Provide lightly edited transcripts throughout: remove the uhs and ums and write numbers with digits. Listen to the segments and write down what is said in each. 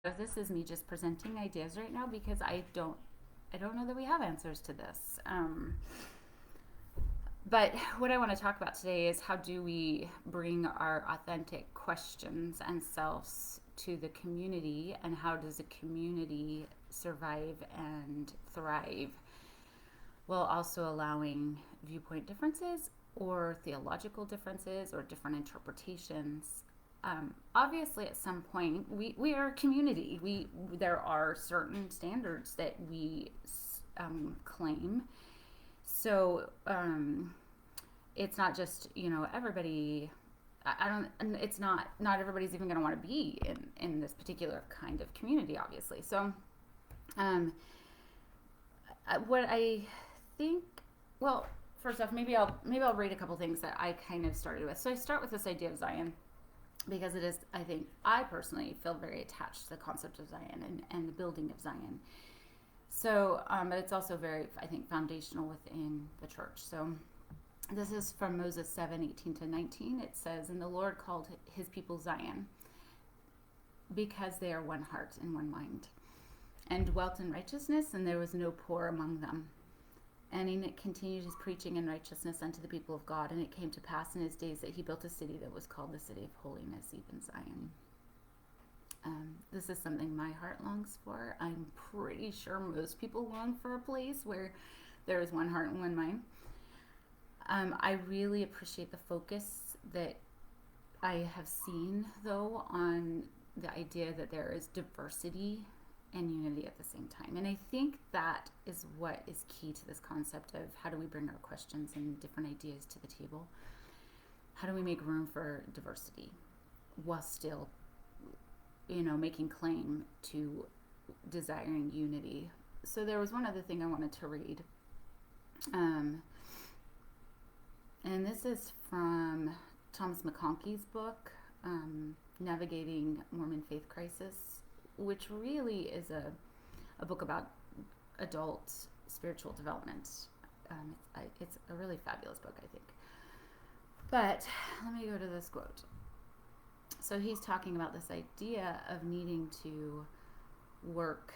This is me just presenting ideas right now because I don't know that we have answers to this. But what I want to talk about today is how do we bring our authentic questions and selves to the community, and how does a community survive and thrive while also allowing viewpoint differences or theological differences or different interpretations. Obviously, at some point, we are a community. There are certain standards that we claim. So it's not just everybody. I don't. It's not everybody's even going to want to be in this particular kind of community, obviously. So um, what I think, well, first off, maybe I'll read a couple things that I kind of started with. So I start with this idea of Zion because it is, I think, I personally feel very attached to the concept of Zion and the building of Zion. So, but it's also very, I think, foundational within the church. So this is from Moses 7:18-19. It says, "And the Lord called his people Zion because they are one heart and one mind, and dwelt in righteousness, and there was no poor among them. And he continued his preaching in righteousness unto the people of God. And it came to pass in his days that he built a city that was called the city of holiness, even Zion." This is something my heart longs for. I'm pretty sure most people long for a place where there is one heart and one mind. I really appreciate the focus that I have seen, though, on the idea that there is diversity and unity at the same time. And I think that is what is key to this concept of how do we bring our questions and different ideas to the table? How do we make room for diversity while still, making claim to desiring unity? So there was one other thing I wanted to read. And this is from Thomas McConkie's book, Navigating Mormon Faith Crisis, which really is a book about adult spiritual development. It's a really fabulous book, I think. But let me go to this quote. So he's talking about this idea of needing to work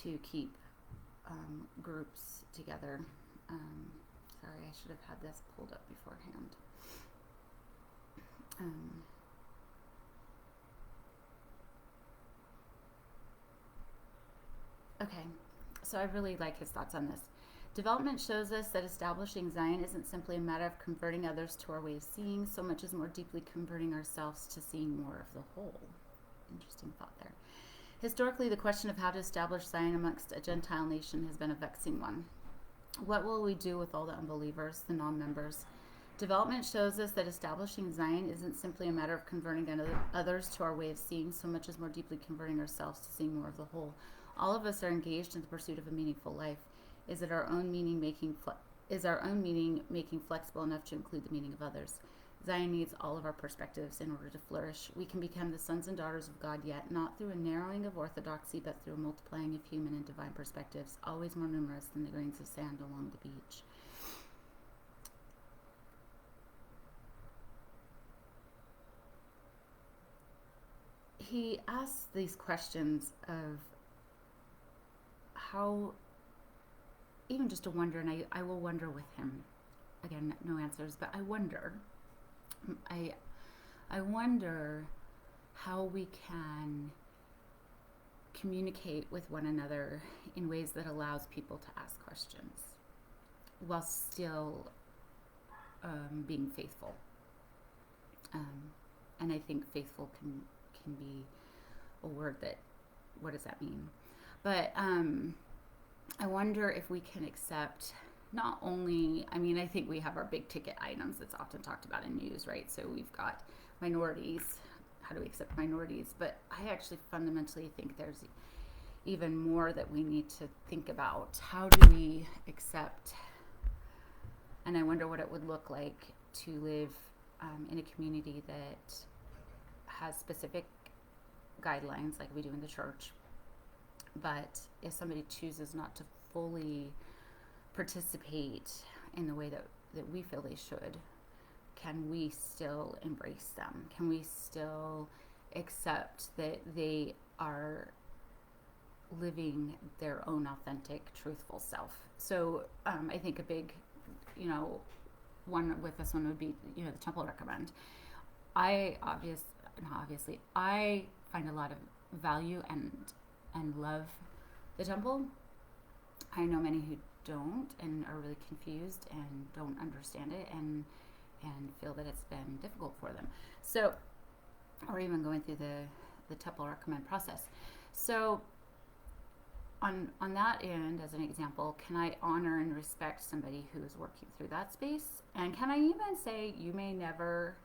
to keep groups together. Sorry, I should have had this pulled up beforehand. Okay, so I really like his thoughts on this. Development shows us that establishing Zion isn't simply a matter of converting others to our way of seeing, so much as more deeply converting ourselves to seeing more of the whole. Interesting thought there. Historically, the question of how to establish Zion amongst a Gentile nation has been a vexing one. What will we do with all the unbelievers, the non-members? Development shows us that establishing Zion isn't simply a matter of converting others to our way of seeing, so much as more deeply converting ourselves to seeing more of the whole. All of us are engaged in the pursuit of a meaningful life. Is our own meaning making flexible enough to include the meaning of others? Zion needs all of our perspectives in order to flourish. We can become the sons and daughters of God, yet not through a narrowing of orthodoxy, but through a multiplying of human and divine perspectives, always more numerous than the grains of sand along the beach. He asks these questions of how, even just to wonder, and I will wonder with him. Again, no answers, but I wonder. I wonder how we can communicate with one another in ways that allows people to ask questions while still being faithful. And I think faithful can be a word that, what does that mean? But I wonder if we can accept not only, I think we have our big ticket items that's often talked about in news, right? So we've got minorities. How do we accept minorities? But I actually fundamentally think there's even more that we need to think about. How do we accept, and I wonder what it would look like to live in a community that has specific guidelines like we do in the church, but if somebody chooses not to fully participate in the way that we feel they should, can we still embrace them? Can we still accept that they are living their own authentic, truthful self. So I think a big, one with this one would be, the temple recommend. Not obviously, I find a lot of value and love the temple. I know many who don't and are really confused and don't understand it and feel that it's been difficult for them. So, or even going through the temple recommend process. So on that end, as an example, can I honor and respect somebody who is working through that space? And can I even say, you may never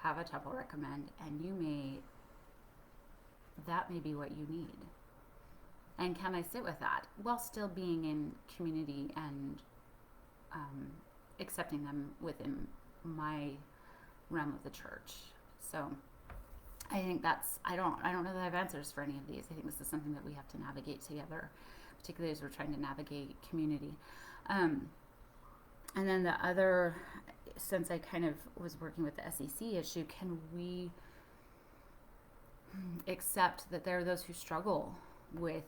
have a temple recommend, and that may be what you need. And can I sit with that while still being in community and accepting them within my realm of the church? So I think I don't know that I have answers for any of these. I think this is something that we have to navigate together, particularly as we're trying to navigate community. And then the other, since I kind of was working with the SEC issue, can we accept that there are those who struggle with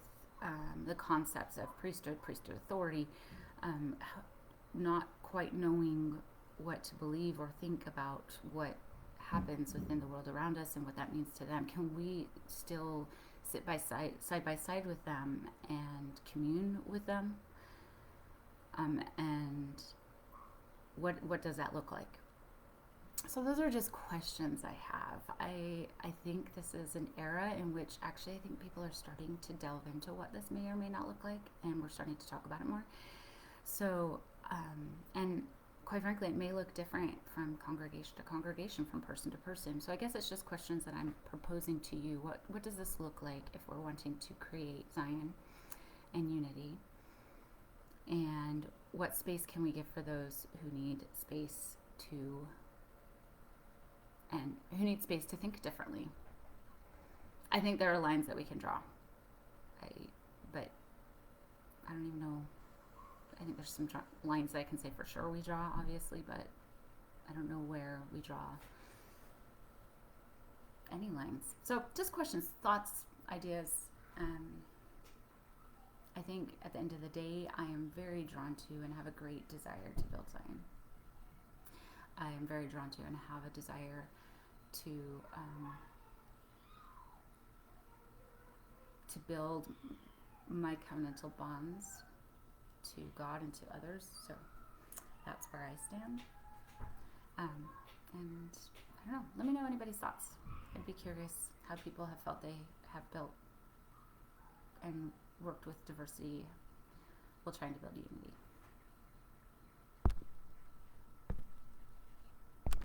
the concepts of priesthood authority, not quite knowing what to believe or think about what happens within the world around us and what that means to them? Can we still sit side by side with them and commune with them? And what does that look like? So those are just questions I have. I think this is an era in which actually I think people are starting to delve into what this may or may not look like, and we're starting to talk about it more. So, and quite frankly, it may look different from congregation to congregation, from person to person. So I guess it's just questions that I'm proposing to you. What does this look like if we're wanting to create Zion and unity? And what space can we give for those who need space to think differently? I think there are lines that we can draw. But I don't even know. I think there's some lines that I can say for sure we draw, obviously, but I don't know where we draw any lines. So just questions, thoughts, ideas. I think at the end of the day, I am very drawn to and have a great desire to build Zion. I am very drawn to and have a desire to build my covenantal bonds to God and to others. So that's where I stand. And I don't know, let me know anybody's thoughts. I'd be curious how people have felt they have built and worked with diversity while trying to build unity.